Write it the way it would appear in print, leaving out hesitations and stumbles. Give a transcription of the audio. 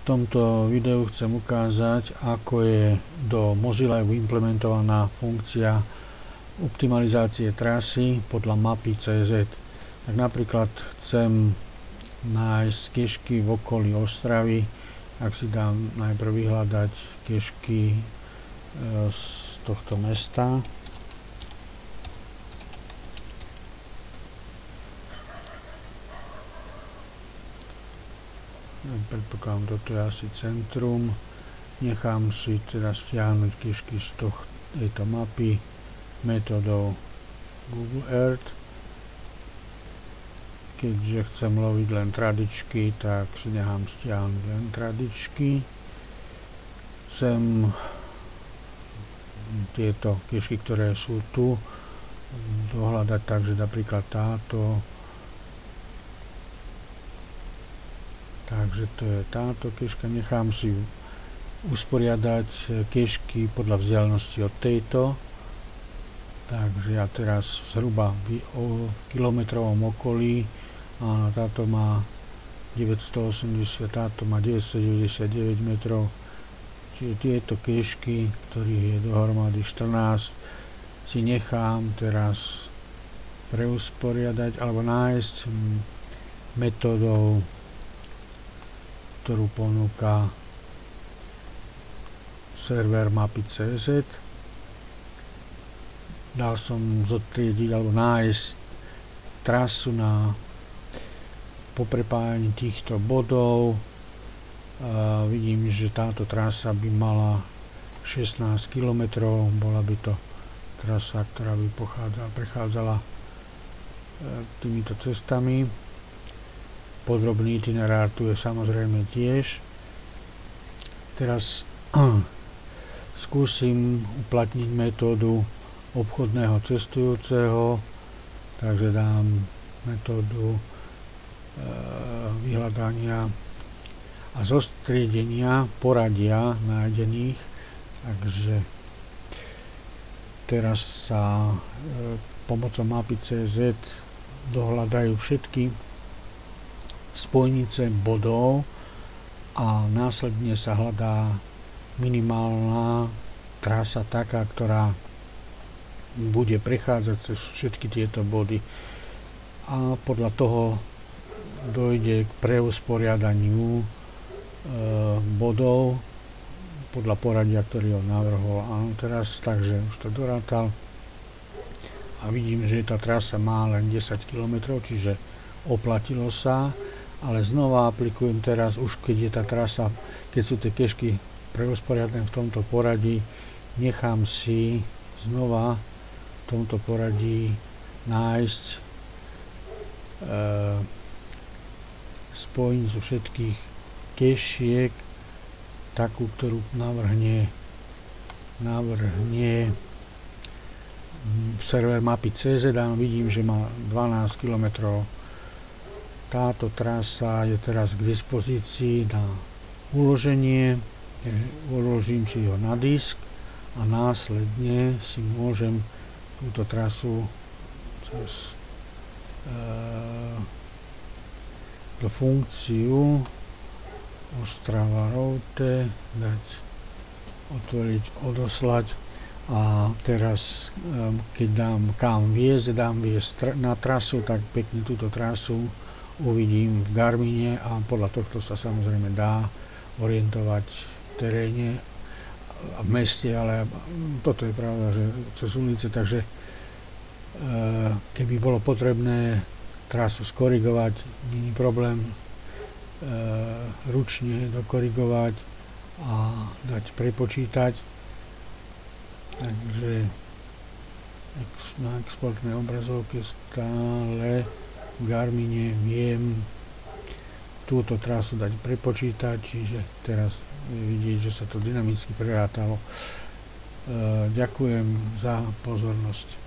V tomto videu chcem ukázať, ako je do Mozilla implementovaná funkcia optimalizácie trasy podľa mapy CZ. Tak napríklad chcem nájsť kežky v okolí Ostravy, ak si dám najprv vyhľadať kežky z tohto mesta. Predpokladám, toto je asi centrum. Nechám si teraz stiahnuť kežky z tejto mapy metodou Google Earth. Keďže chcem loviť len tradičky, tak si nechám stiahnuť len tradičky. Chcem tieto kežky, ktoré sú tu, dohľadať tak, že napríklad táto. Takže to je táto kežka. Nechám si usporiadať kežky podľa vzdialenosti od tejto. Takže ja teraz zhruba o kilometrovom okolí, a táto má 980, táto má 999 metrov. Čiže tieto kežky, ktorých je dohromady 14, si nechám teraz preusporiadať alebo nájsť metódou, ktorú ponúka server mapy.cz. Dal som zotriediť alebo nájsť trasu na poprepájanie týchto bodov. Vidím, že táto trasa by mala 16 km, bola by to trasa, ktorá by prechádzala týmito cestami. Podrobný itinerár tu je samozrejme tiež. Teraz skúsim uplatniť metódu obchodného cestujúceho, takže dám metódu vyhľadania a zostriedenia poradia nájdených. Takže teraz sa pomocou mapy.cz dohľadajú všetky spojnice bodov a následne sa hľadá minimálna trasa taká, ktorá bude prechádzať cez všetky tieto body, a podľa toho dojde k preusporiadaniu bodov podľa poradia, ktorý ho navrhol. A teraz takže už to dorátal a vidím, že tá trasa má len 10 km, čiže oplatilo sa. Ale znova aplikujem teraz, už keď je tá trasa, keď sú tie kežky preusporiadané v tomto poradí, nechám si znova v tomto poradí nájsť spojnicu všetkých kežiek, takú, ktorú navrhne server mapy.cz. Vidím, že má 12 km. Táto trasa je teraz k dispozícii na uloženie. Uložím si ho na disk a následne si môžem túto trasu cez do funkciu Ostrava route dať, otvoriť, odoslať, a teraz keď dám kam viesť, na trasu, tak pekne túto trasu uvidím v Garmine a podľa tohto sa samozrejme dá orientovať v teréne a v meste, ale toto je pravda, že cez ulice, takže keby bolo potrebné trasu skorigovať, nie je problém ručne dokorigovať a dať prepočítať. Takže na exportnej obrazovke stále v Garmine viem túto trasu dať prepočítať, čiže teraz je vidieť, že sa to dynamicky prerátalo. Ďakujem za pozornosť.